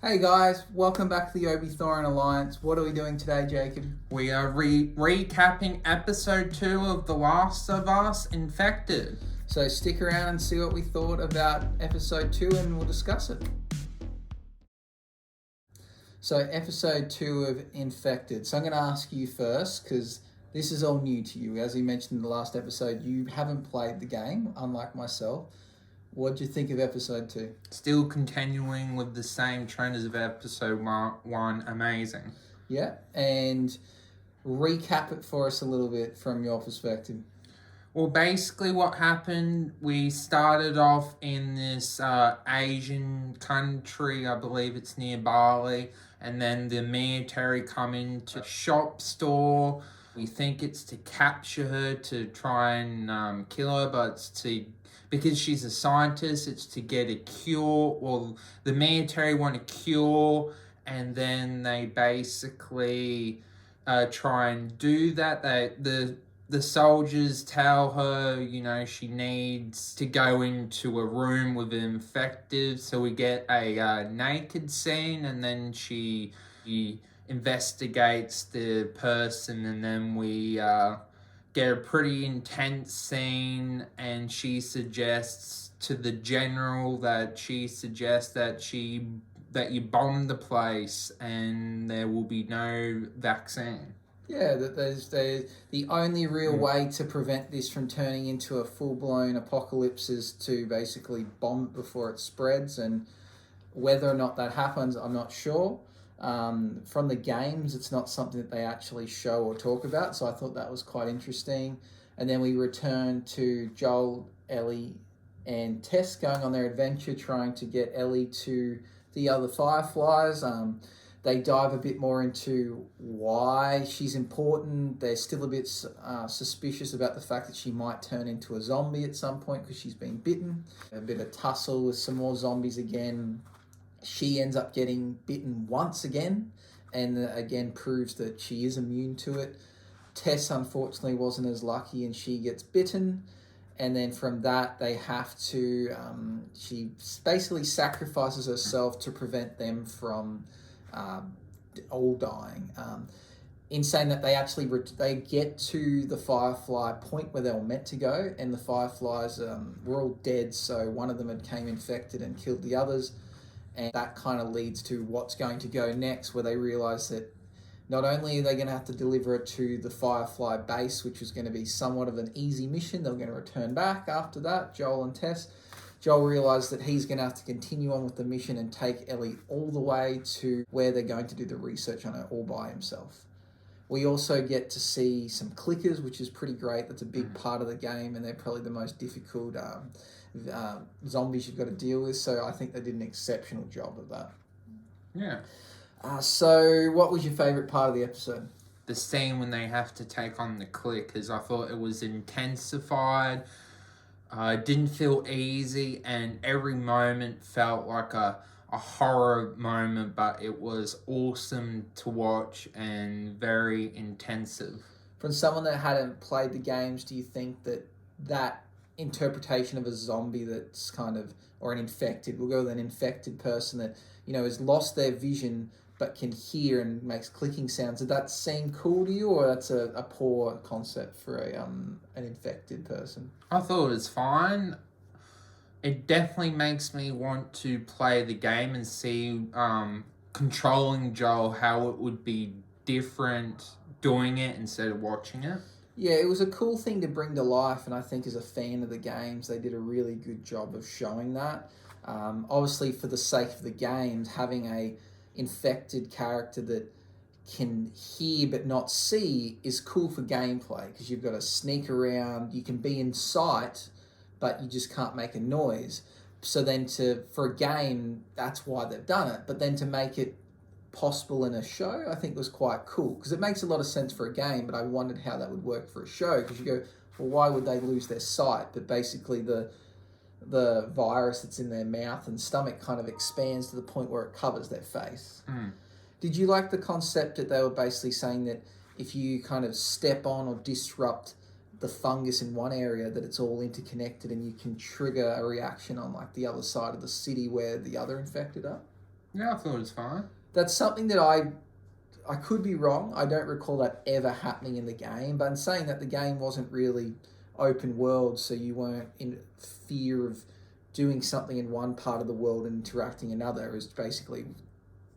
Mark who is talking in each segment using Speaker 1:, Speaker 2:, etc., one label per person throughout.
Speaker 1: Hey guys, welcome back to the Obi Thorin Alliance. What are we doing today, Jacob?
Speaker 2: We are recapping episode 2 of The Last of Us Infected.
Speaker 1: So stick around and see what we thought about episode 2 and we'll discuss it. So, episode 2 of Infected. So, I'm going to ask you first because this is all new to you. As we mentioned in the last episode, you haven't played the game, unlike myself. What do you think of episode 2?
Speaker 2: Still continuing with the same trend as of episode 1. Amazing.
Speaker 1: Yeah, and recap it for us a little bit from your perspective.
Speaker 2: Well, basically what happened, we started off in this Asian country, I believe it's near Bali, and then the military come into a shop store. We think it's to capture her, to try and kill her, but it's because she's a scientist, it's to get a cure. Well, the military want a cure, and then they basically try and do that. The soldiers tell her, she needs to go into a room with an infected. So we get a naked scene, and then she investigates the person, and then we get a pretty intense scene, and she suggests to the general that you bomb the place and there will be no vaccine.
Speaker 1: Yeah, that there's the only real way to prevent this from turning into a full-blown apocalypse is to basically bomb it before it spreads, and whether or not that happens, I'm not sure. From the games, it's not something that they actually show or talk about, so I thought that was quite interesting. And then we return to Joel, Ellie, and Tess going on their adventure trying to get Ellie to the other Fireflies. They dive a bit more into why she's important. They're still a bit suspicious about the fact that she might turn into a zombie at some point because she's been bitten. A bit of tussle with some more zombies again. She ends up getting bitten once again and again proves that she is immune to it. Tess unfortunately wasn't as lucky and she gets bitten. And then from that, they have to, she basically sacrifices herself to prevent them from all dying. In saying that, they actually they get to the Firefly point where they were meant to go, and the Fireflies were all dead, so one of them had came infected and killed the others. And that kind of leads to what's going to go next, where they realise that not only are they going to have to deliver it to the Firefly base, which was going to be somewhat of an easy mission, they're going to return back after that, Joel and Tess. Joel realised that he's going to have to continue on with the mission and take Ellie all the way to where they're going to do the research on her all by himself. We also get to see some clickers, which is pretty great. That's a big part of the game, and they're probably the most difficult zombies you've got to deal with. So I think they did an exceptional job of that.
Speaker 2: Yeah.
Speaker 1: So what was your favourite part of the episode?
Speaker 2: The scene when they have to take on the clickers. I thought it was intensified. Didn't feel easy, and every moment felt like a horror moment, but it was awesome to watch and very intensive.
Speaker 1: From someone that hadn't played the games, do you think that interpretation of a zombie that's kind of, or an infected, we'll go with an infected person that, has lost their vision but can hear and makes clicking sounds, did that seem cool to you, or that's a poor concept for an infected person?
Speaker 2: I thought it was fine. It definitely makes me want to play the game and see controlling Joel, how it would be different doing it instead of watching it.
Speaker 1: Yeah, it was a cool thing to bring to life, and I think as a fan of the games, they did a really good job of showing that. Obviously, for the sake of the games, having a infected character that can hear but not see is cool for gameplay because you've got to sneak around, you can be in sight, but you just can't make a noise. So then for a game, that's why they've done it. But then to make it possible in a show, I think was quite cool because it makes a lot of sense for a game, but I wondered how that would work for a show because you go, well, why would they lose their sight? But basically the virus that's in their mouth and stomach kind of expands to the point where it covers their face. Did you like the concept that they were basically saying that if you kind of step on or disrupt the fungus in one area, that it's all interconnected and you can trigger a reaction on like the other side of the city where the other infected are?
Speaker 2: Yeah, I thought it was fine.
Speaker 1: That's something that I could be wrong. I don't recall that ever happening in the game. But in saying that, the game wasn't really open world, so you weren't in fear of doing something in one part of the world and interacting another. It was basically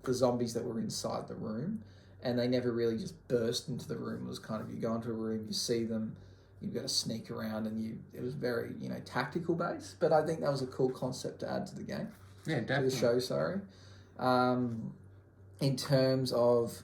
Speaker 1: the zombies that were inside the room, and they never really just burst into the room. It was kind of, you go into a room, you see them, you've got to sneak around, and it was very, tactical based. But I think that was a cool concept to add to the game.
Speaker 2: Yeah, definitely.
Speaker 1: To the show, sorry. In terms of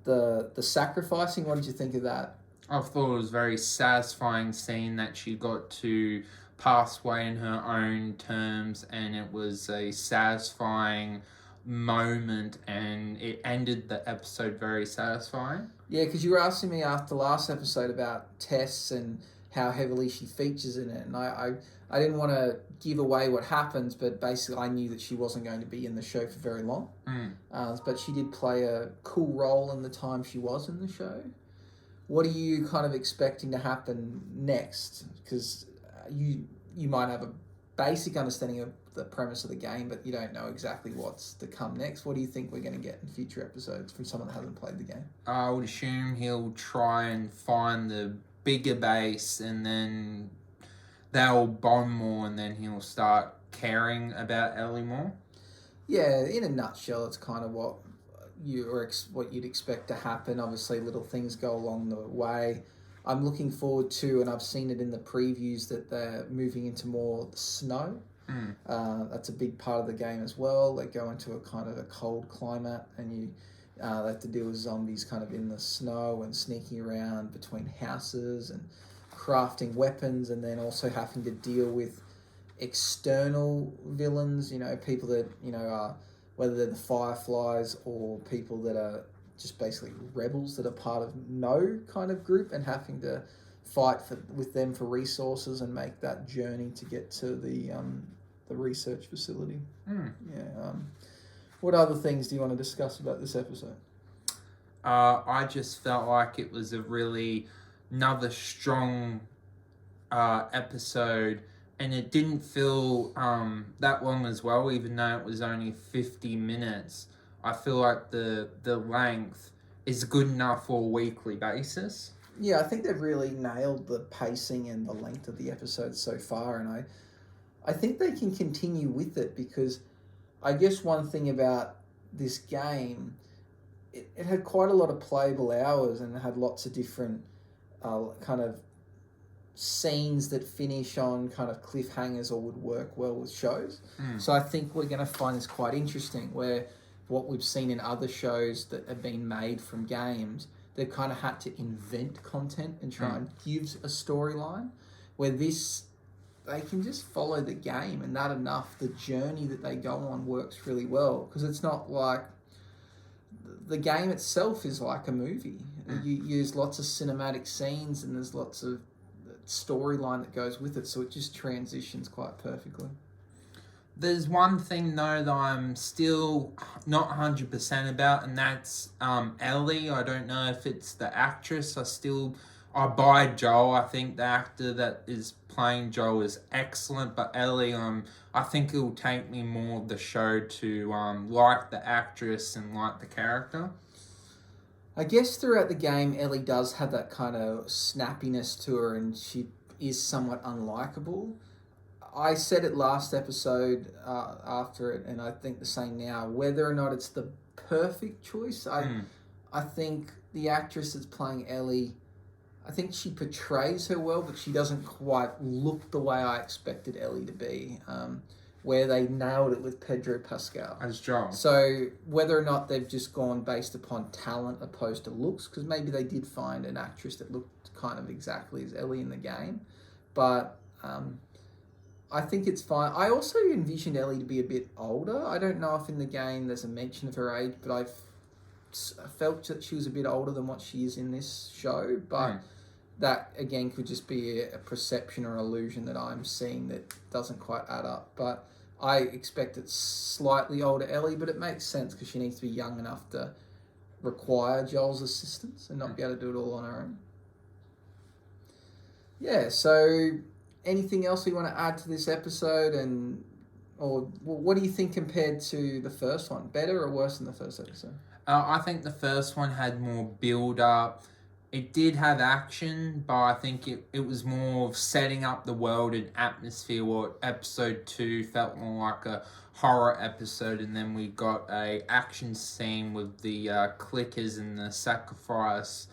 Speaker 1: the sacrificing, what did you think of that?
Speaker 2: I thought it was very satisfying seeing that she got to pass away in her own terms, and it was a satisfying moment, and it ended the episode very satisfying.
Speaker 1: Yeah, because you were asking me after last episode about Tess and how heavily she features in it, and I didn't want to give away what happens, but basically I knew that she wasn't going to be in the show for very long. But she did play a cool role in the time she was in the show. What are you kind of expecting to happen next? Because you might have a basic understanding of the premise of the game, but you don't know exactly what's to come next. What do you think we're going to get in future episodes from someone that hasn't played the game?
Speaker 2: I would assume he'll try and find the bigger base, and then they'll bond more, and then he'll start caring about Ellie more.
Speaker 1: Yeah, in a nutshell, it's kind of what you'd expect to happen. Obviously, little things go along the way. I'm looking forward to, and I've seen it in the previews, that they're moving into more snow. That's a big part of the game as well. They go into a kind of a cold climate, and they have to deal with zombies kind of in the snow and sneaking around between houses and crafting weapons, and then also having to deal with external villains, people that, are, whether they're the Fireflies or people that are just basically rebels that are part of no kind of group, and having to fight with them for resources and make that journey to get to the research facility. Yeah. What other things do you want to discuss about this episode?
Speaker 2: I just felt like it was another strong episode, and it didn't feel that long as well, even though it was only 50 minutes. I feel like the length is good enough for a weekly basis.
Speaker 1: Yeah, I think they've really nailed the pacing and the length of the episodes so far, and I think they can continue with it, because I guess one thing about this game, it had quite a lot of playable hours, and it had lots of different kind of scenes that finish on kind of cliffhangers or would work well with shows. So I think we're going to find this quite interesting, where what we've seen in other shows that have been made from games, they've kind of had to invent content and try and give a storyline, where this, they can just follow the game, and that enough, the journey that they go on works really well, because it's not like, the game itself is like a movie. You use lots of cinematic scenes, and there's lots of storyline that goes with it, so it just transitions quite perfectly.
Speaker 2: There's one thing though that I'm still not 100% about, and that's Ellie. I don't know if it's the actress. I buy Joel. I think the actor that is playing Joel is excellent, but Ellie, I think it will take me more of the show to like the actress and like the character.
Speaker 1: I guess throughout the game, Ellie does have that kind of snappiness to her, and she is somewhat unlikable. I said it last episode after it, and I think the same now. Whether or not it's the perfect choice, I think the actress that's playing Ellie, I think she portrays her well, but she doesn't quite look the way I expected Ellie to be. Where they nailed it with Pedro Pascal
Speaker 2: as Joel.
Speaker 1: So whether or not they've just gone based upon talent opposed to looks, because maybe they did find an actress that looked kind of exactly as Ellie in the game, but I think it's fine. I also envisioned Ellie to be a bit older. I don't know if in the game there's a mention of her age, but I felt that she was a bit older than what she is in this show, but that again could just be a perception or illusion that I'm seeing that doesn't quite add up. But I expect it's slightly older Ellie, but it makes sense because she needs to be young enough to require Joel's assistance and not be able to do it all on her own. Yeah, so anything else you want to add to this episode, and Or what do you think compared to the first one? Better or worse than the first episode?
Speaker 2: I think the first one had more build up. It did have action, but I think it was more of setting up the world and atmosphere. Or episode 2 felt more like a horror episode, and then we got a action scene with the clickers and the sacrifice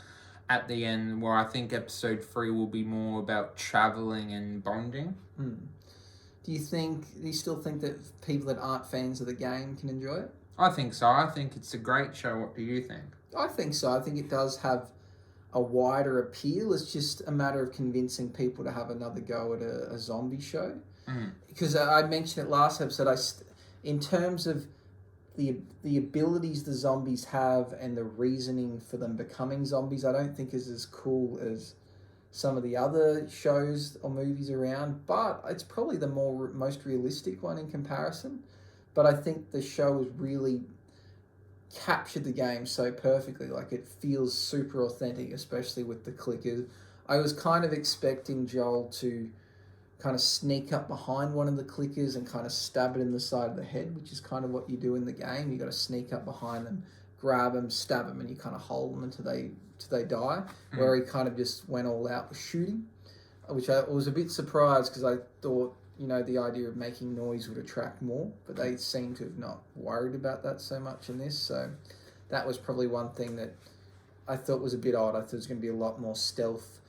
Speaker 2: at the end, where I think episode 3 will be more about traveling and bonding.
Speaker 1: Do you still think that people that aren't fans of the game can enjoy it?
Speaker 2: I think so. I think it's a great show. What do you think?
Speaker 1: I think so. I think it does have a wider appeal. It's just a matter of convincing people to have another go at a zombie show. Because I mentioned it last episode. In terms of the abilities the zombies have and the reasoning for them becoming zombies, I don't think is as cool as some of the other shows or movies around. But it's probably the most realistic one in comparison. But I think the show has really captured the game so perfectly. Like, it feels super authentic, especially with the clickers. I was kind of expecting Joel to kind of sneak up behind one of the clickers and kind of stab it in the side of the head, which is kind of what you do in the game. You got to sneak up behind them, grab them, stab them, and you kind of hold them until they die. Where he kind of just went all out with shooting, which I was a bit surprised because I thought, the idea of making noise would attract more, but they seem to have not worried about that so much in this. So that was probably one thing that I thought was a bit odd. I thought it was going to be a lot more stealth,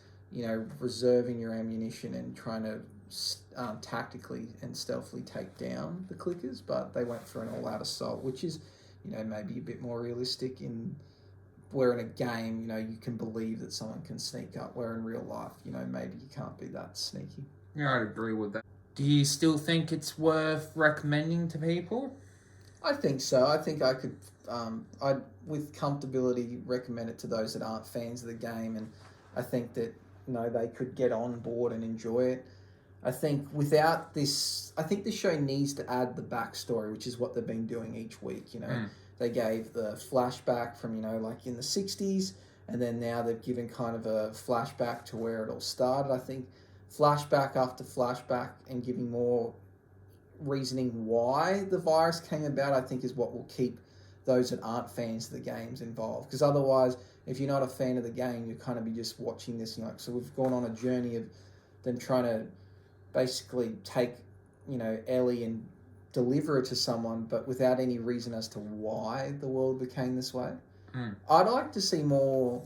Speaker 1: reserving your ammunition and trying to tactically and stealthily take down the clickers, but they went for an all-out assault, which is, maybe a bit more realistic where in a game, you can believe that someone can sneak up, where in real life, maybe you can't be that sneaky.
Speaker 2: Yeah, I'd agree with that. Do you still think it's worth recommending to people?
Speaker 1: I think so. I think I could, I'd with comfortability recommend it to those that aren't fans of the game, and I think that they could get on board and enjoy it. I think without this, I think the show needs to add the backstory, which is what they've been doing each week. They gave the flashback from like in the 60s, and then now they've given kind of a flashback to where it all started. I think flashback after flashback and giving more reasoning why the virus came about, I think, is what will keep those that aren't fans of the games involved. Because otherwise, if you're not a fan of the game, you'll kind of be just watching this. So we've gone on a journey of them trying to basically take, Ellie and deliver her to someone, but without any reason as to why the world became this way. I'd like to see more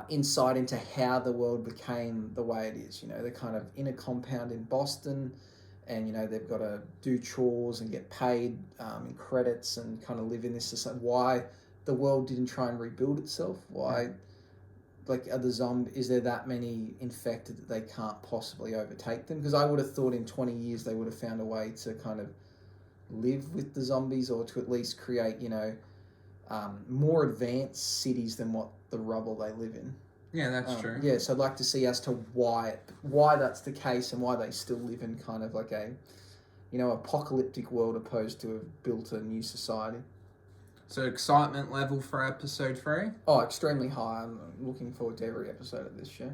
Speaker 1: insight into how the world became the way it is. They're kind of in a compound in Boston, and they've got to do chores and get paid in credits and kind of live in this society. Why the world didn't try and rebuild itself? Why, is there that many infected that they can't possibly overtake them? Because I would have thought in 20 years they would have found a way to kind of live with the zombies, or to at least create more advanced cities than what the rubble they live in.
Speaker 2: Yeah, that's true.
Speaker 1: Yeah, so I'd like to see as to why that's the case and why they still live in kind of like a, apocalyptic world opposed to have built a new society.
Speaker 2: So excitement level for episode 3?
Speaker 1: Oh, extremely high. I'm looking forward to every episode of this show.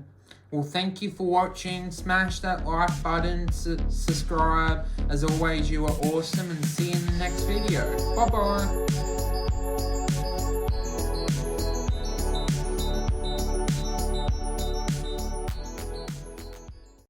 Speaker 2: Well, thank you for watching. Smash that like button, subscribe. As always, you are awesome, and see you in the next video. Bye-bye.